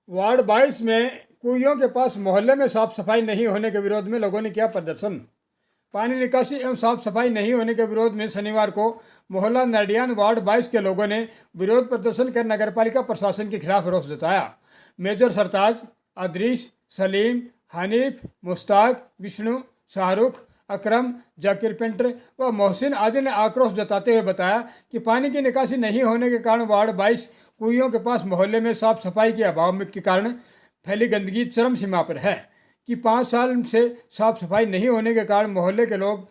Ward 22 में कुइयों के पास मोहल्ले में साफ सफाई नहीं होने के विरोध में लोगों ने किया प्रदर्शन। पानी निकासी एवं साफ सफाई नहीं होने के विरोध में शनिवार को मोहल्ला नरडियान वार्ड 22 के लोगों ने विरोध प्रदर्शन कर नगरपालिका प्रशासन के खिलाफ रोष जताया। मेजर सरताज, अदरीस, सलीम, हनीफ, मुश्ताक, विष्णु, शाहरुख, अकरम, जाकिर पेंटर व मोहसिन आदि ने आक्रोश जताते हुए बताया कि पानी की निकासी नहीं होने के कारण वार्ड 22 कुइयों के पास मोहल्ले में साफ सफाई के अभाव के कारण फैली गंदगी चरम सीमा पर है कि 5 साल से साफ सफाई नहीं होने के कारण मोहल्ले के लोग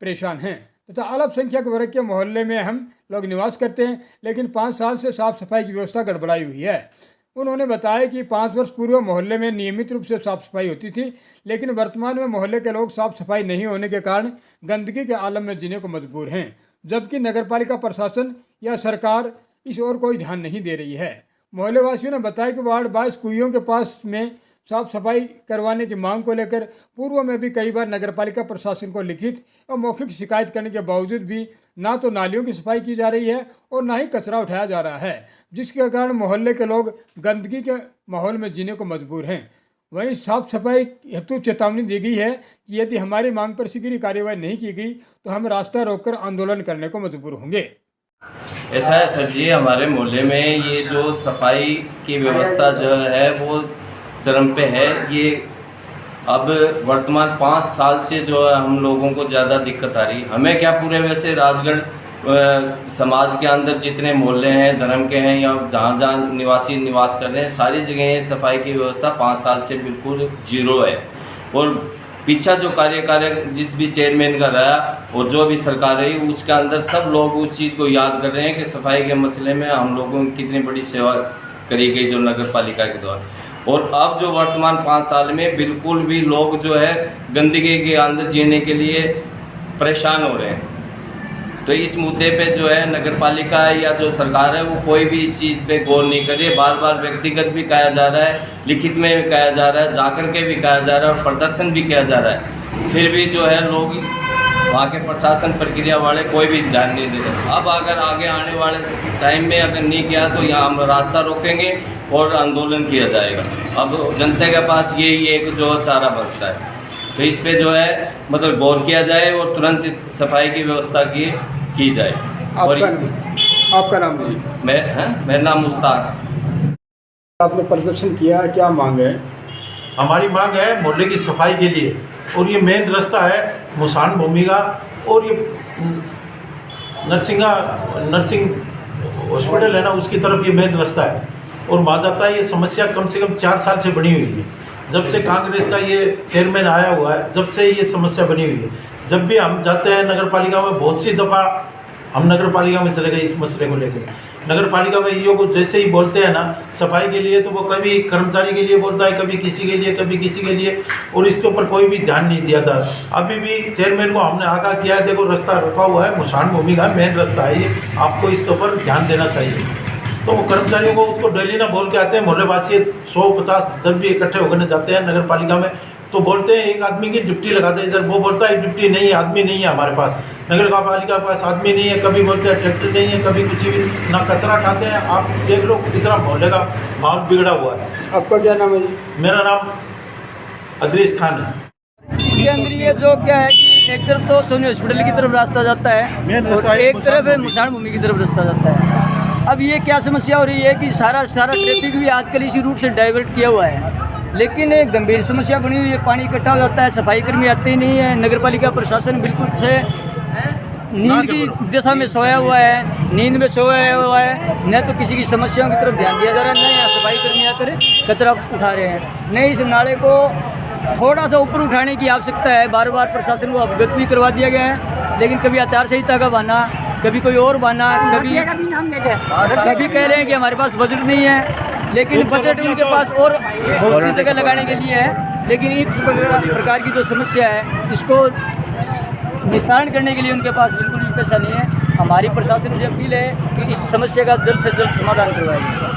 परेशान हैं तथा अल्पसंख्यक वर्ग के मोहल्ले में हम लोग निवास करते हैं, लेकिन 5 साल से साफ सफाई की व्यवस्था गड़बड़ाई हुई है। उन्होंने बताया कि 5 वर्ष पूर्व मोहल्ले में नियमित रूप से साफ सफाई होती थी, लेकिन वर्तमान में मोहल्ले के लोग साफ सफाई नहीं होने के कारण गंदगी के आलम में जीने को मजबूर हैं, जबकि नगरपालिका प्रशासन या सरकार इस ओर कोई ध्यान नहीं दे रही है। मोहल्ले वासियों ने बताया कि वार्ड 22 कुइयों के पास में साफ सफाई करवाने की मांग को लेकर पूर्व में भी कई बार नगरपालिका प्रशासन को लिखित और मौखिक शिकायत करने के बावजूद भी ना तो नालियों की सफाई की जा रही है और ना ही कचरा उठाया जा रहा है, जिसके कारण मोहल्ले के लोग गंदगी के माहौल में जीने को मजबूर हैं। वहीं साफ सफाई हेतु चेतावनी दी गई है कि यदि हमारी मांग पर शीघ्र कार्रवाई नहीं की गई तो हम रास्ता रोककर आंदोलन करने को मजबूर होंगे। ऐसा है सर जी, हमारे मोहल्ले में ये जो सफाई की व्यवस्था जो है वो चरम पे है। ये अब वर्तमान 5 साल से जो है हम लोगों को ज़्यादा दिक्कत आ रही है। हमें क्या, पूरे वैसे राजगढ़ समाज के अंदर जितने मोहल्ले हैं, धर्म के हैं या जहाँ जहाँ निवासी निवास कर रहे हैं, सारी जगह सफाई की व्यवस्था 5 साल से बिल्कुल जीरो है। और पीछा जो कार्य जिस भी चेयरमैन का रहा और जो भी सरकार रही, उसके अंदर सब लोग उस चीज़ को याद कर रहे हैं कि सफाई के मसले में हम लोगों की कितनी बड़ी सेवा करी गई जो नगर पालिका के द्वारा। और अब जो वर्तमान 5 साल में बिल्कुल भी लोग जो है गंदगी के अंदर जीने के लिए परेशान हो रहे हैं। तो इस मुद्दे पे जो है नगर पालिका या जो सरकार है वो कोई भी इस चीज़ पे गौर नहीं कर रही है। बार बार व्यक्तिगत भी कहा जा रहा है, लिखित में भी कहा जा रहा है, जाकर के भी कहा जा रहा है और प्रदर्शन भी किया जा रहा है, फिर भी जो है लोग वहाँ के प्रशासन प्रक्रिया वाले कोई भी ध्यान नहीं दे रहे। अब अगर आगे आने वाले टाइम में अगर नहीं किया तो यहाँ हम रास्ता रोकेंगे और आंदोलन किया जाएगा। अब जनता के पास यही एक जो चारा बचता है, तो इस पे जो है मतलब गौर किया जाए और तुरंत सफाई की व्यवस्था की जाए। आपका नाम जी? मेरा नाम मुश्ताक। आपने प्रदर्शन किया, क्या मांग है? हमारी मांग है मोहल्ले की सफाई के लिए, और ये मेन रास्ता है मुसान भूमि का, और ये नर्सिंग हॉस्पिटल है ना, उसकी तरफ ये मेन रास्ता है और वहाँ जाता है। ये समस्या कम से कम 4 साल से बनी हुई है, जब से कांग्रेस का ये चेयरमैन आया हुआ है, जब से ये समस्या बनी हुई है। जब भी हम जाते हैं नगर पालिका में, बहुत सी दफ़ा हम नगर पालिका में चले गए इस मसले को लेकर। नगर पालिका में ये को जैसे ही बोलते हैं ना सफाई के लिए, तो वो कभी कर्मचारी के लिए बोलता है, कभी किसी के लिए, कभी किसी के लिए, और इसके ऊपर कोई भी ध्यान नहीं दिया था। अभी भी चेयरमैन को हमने आगाह किया है, देखो रास्ता रुका हुआ है, मुसान भूमि का मेन रास्ता है ये, आपको इसके ऊपर ध्यान देना चाहिए। तो वो कर्मचारियों को उसको डेली ना बोल के आते हैं। मोहल्लेवासी 100-50 जब भी इकट्ठे होकर जाते हैं नगर पालिका में, तो बोलते हैं एक आदमी की ड्यूटी लगाते हैं इधर, वो बोलता है ड्यूटी नहीं है, आदमी नहीं है हमारे पास, नगर पालिका के पास आदमी नहीं है। कभी बोलते हैं ट्रैक्टर नहीं है, कभी कुछ भी ना, कचरा उठाते हैं। आप देख लो कितना मोहल्ले का माहौल बिगड़ा हुआ है। आपका क्या नाम है जी? मेरा नाम अदरीस खान है। इसके अंदर ये जो क्या है कि एक तरफ तो सोनी हॉस्पिटल की तरफ रास्ता जाता है और एक तरफ मुसान भूमि की तरफ रास्ता जाता है। अब ये क्या समस्या हो रही है कि सारा ट्रैफिक भी आजकल इसी रूट से डाइवर्ट किया हुआ है, लेकिन एक गंभीर समस्या बनी हुई है। पानी इकट्ठा हो जाता है, सफाई कर्मी आते ही नहीं है। नगर पालिका प्रशासन बिल्कुल से नींद की दशा में सोया हुआ है, नींद में सोया हुआ है। न तो किसी की समस्याओं की तरफ ध्यान दिया जा रहा है, न यहाँ सफाई कर्मी आकर कचरा उठा रहे हैं। न इस नाले को थोड़ा सा ऊपर उठाने की आवश्यकता है। बार बार प्रशासन को अवगत भी करवा दिया गया है, लेकिन कभी आचार संहिता का बहाना, कभी कोई और बहाना, कभी कह रहे हैं कि हमारे पास बजट नहीं है, लेकिन बजट उनके पास और बहुत सी जगह लगाने के लिए है। लेकिन इस प्रकार की जो समस्या है इसको निस्तारण करने के लिए उनके पास बिल्कुल भी पैसा नहीं है। हमारी प्रशासन से अपील है कि इस समस्या का जल्द से जल्द समाधान करवाया जाए।